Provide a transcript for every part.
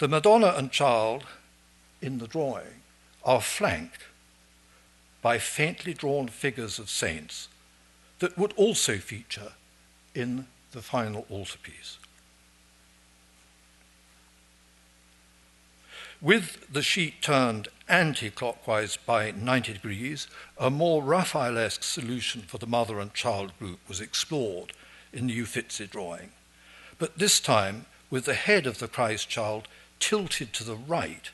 The Madonna and Child in the drawing are flanked by faintly drawn figures of saints that would also feature in the final altarpiece. With the sheet turned anti-clockwise by 90 degrees, a more Raphaelesque solution for the mother and child group was explored in the Uffizi drawing, but this time with the head of the Christ child tilted to the right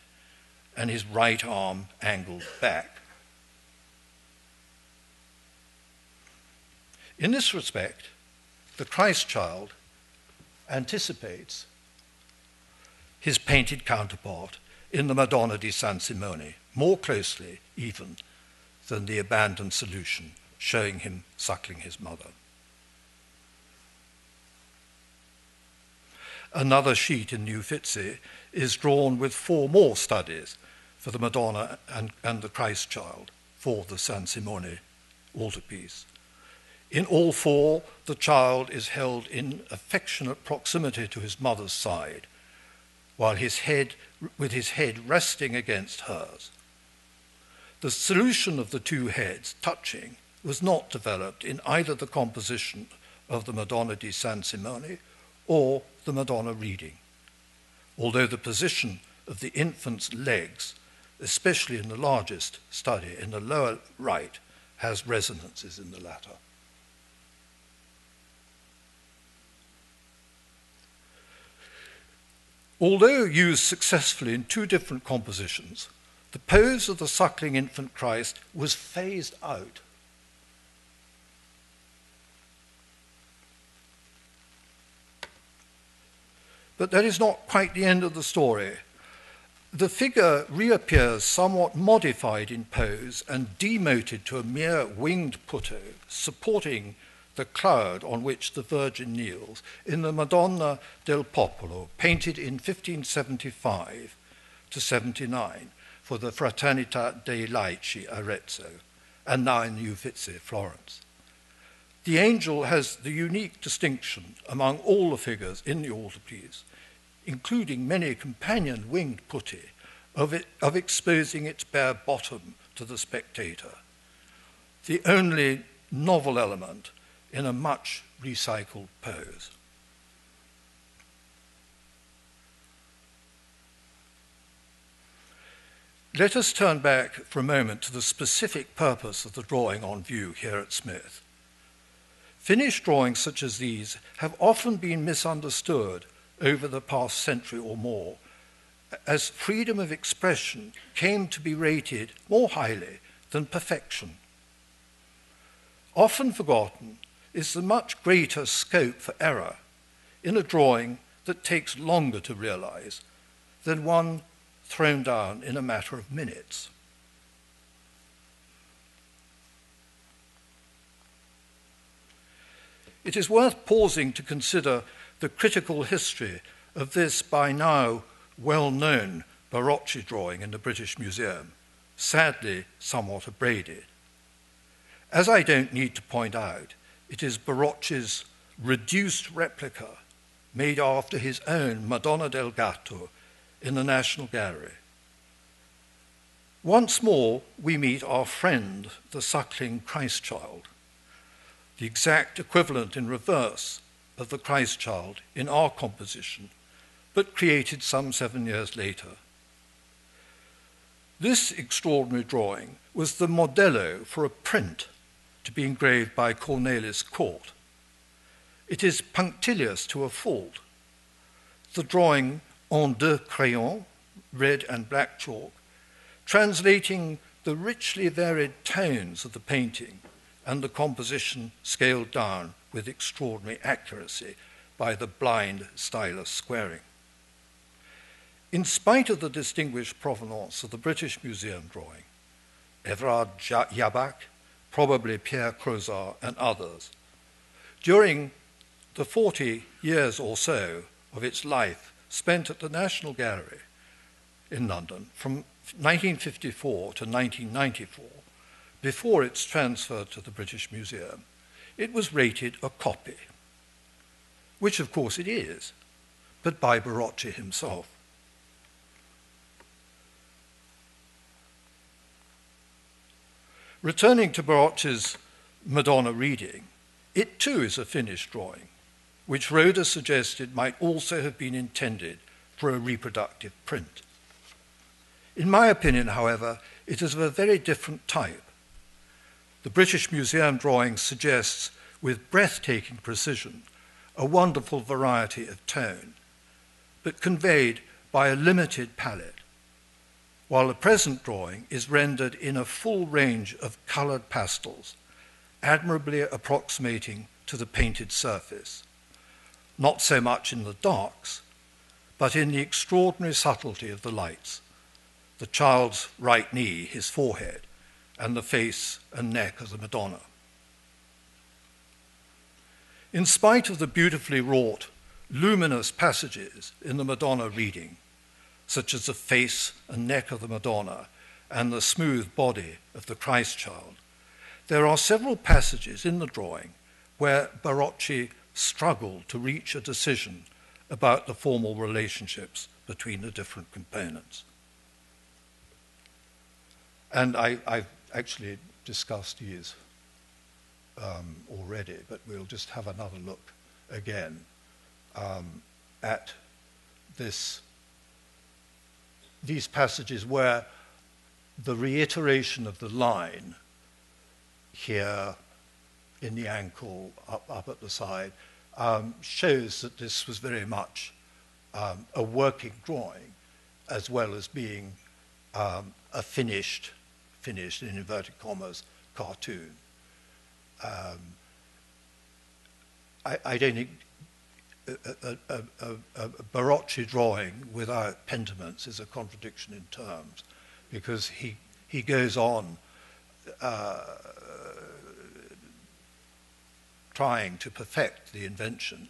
and his right arm angled back. In this respect, the Christ child anticipates his painted counterpart in the Madonna di San Simone, more closely even than the abandoned solution showing him suckling his mother. Another sheet in the Uffizi is drawn with 4 more studies for the Madonna and the Christ child for the San Simone altarpiece. In all 4, the child is held in affectionate proximity to his mother's side, while with his head resting against hers. The solution of the 2 heads touching was not developed in either the composition of the Madonna di San Simone or the Madonna reading, although the position of the infant's legs, especially in the largest study in the lower right, has resonances in the latter. Although used successfully in 2 different compositions, the pose of the suckling infant Christ was phased out. But that is not quite the end of the story. The figure reappears somewhat modified in pose and demoted to a mere winged putto, supporting the cloud on which the Virgin kneels in the Madonna del Popolo, painted in 1575 to 79 for the Fraternità dei Laici, Arezzo, and now in the Uffizi, Florence. The angel has the unique distinction among all the figures in the altarpiece, including many companion winged putti, of exposing its bare bottom to the spectator, the only novel element in a much recycled pose. Let us turn back for a moment to the specific purpose of the drawing on view here at Smith. Finished drawings such as these have often been misunderstood over the past century or more, as freedom of expression came to be rated more highly than perfection. Often forgotten is the much greater scope for error in a drawing that takes longer to realize than one thrown down in a matter of minutes. It is worth pausing to consider the critical history of this by now well-known Barocci drawing in the British Museum, sadly somewhat abraded. As I don't need to point out, it is Barocci's reduced replica made after his own Madonna del Gatto in the National Gallery. Once more, we meet our friend, the suckling Christ child, the exact equivalent in reverse of the Christ child in our composition, but created some 7 years later. This extraordinary drawing was the modello for a print to be engraved by Cornelis Cort. It is punctilious to a fault. The drawing en deux crayons, red and black chalk, translating the richly varied tones of the painting and the composition scaled down with extraordinary accuracy by the blind stylus squaring. In spite of the distinguished provenance of the British Museum drawing, Everard Jabach, probably Pierre Crozat, and others, during the 40 years or so of its life spent at the National Gallery in London from 1954 to 1994, before its transfer to the British Museum, it was rated a copy, which of course it is, but by Barocci himself. Returning to Barocci's Madonna reading, it too is a finished drawing, which Roda suggested might also have been intended for a reproductive print. In my opinion, however, it is of a very different type. The British Museum drawing suggests, with breathtaking precision, a wonderful variety of tone, but conveyed by a limited palette, while the present drawing is rendered in a full range of coloured pastels, admirably approximating to the painted surface, not so much in the darks, but in the extraordinary subtlety of the lights, the child's right knee, his forehead, and the face and neck of the Madonna. In spite of the beautifully wrought, luminous passages in the Madonna reading, such as the face and neck of the Madonna and the smooth body of the Christ child, there are several passages in the drawing where Barocci struggled to reach a decision about the formal relationships between the different components. And I've actually discussed these already, but we'll just have another look again at these passages where the reiteration of the line here in the ankle, up at the side, shows that this was very much a working drawing as well as being a finished, in inverted commas, cartoon. I don't think a Barocci drawing without pentiments is a contradiction in terms, because he goes on trying to perfect the invention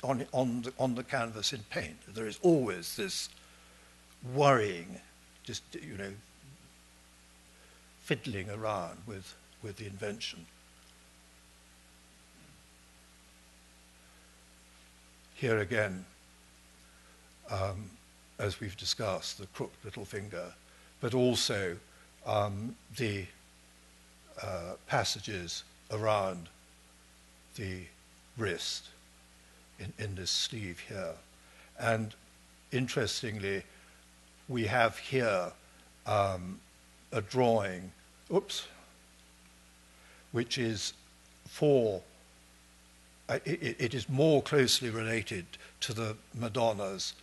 on the canvas in paint. There is always this worrying, just fiddling around with the invention. Here again, as we've discussed, the crooked little finger, but also the passages around the wrist in this sleeve here. And interestingly, we have here a drawing, which is it is more closely related to the Madonna's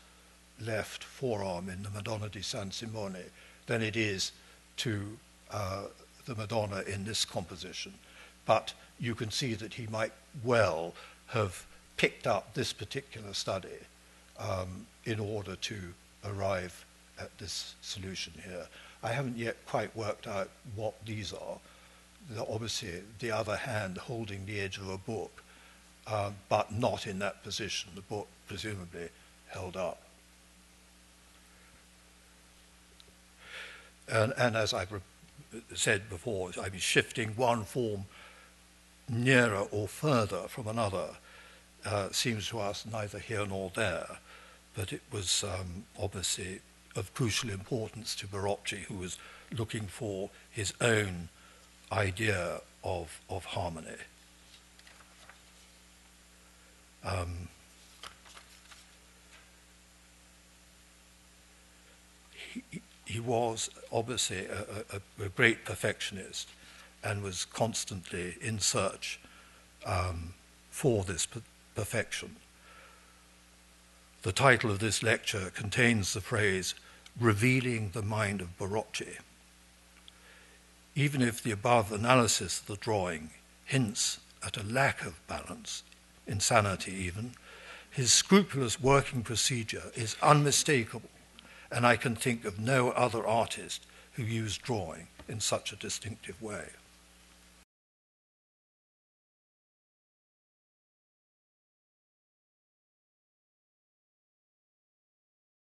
left forearm in the Madonna di San Simone than it is to the Madonna in this composition. But you can see that he might well have picked up this particular study in order to arrive at this solution here. I haven't yet quite worked out what these are. They're obviously the other hand holding the edge of a book, but not in that position, the book presumably held up. And as I've said before, I mean, shifting one form nearer or further from another seems to us neither here nor there, but it was obviously of crucial importance to Barocci, who was looking for his own idea of harmony. He was obviously a great perfectionist and was constantly in search for this perfection. The title of this lecture contains the phrase, "Revealing the Mind of Barocci." Even if the above analysis of the drawing hints at a lack of balance, insanity even, his scrupulous working procedure is unmistakable, and I can think of no other artist who used drawing in such a distinctive way.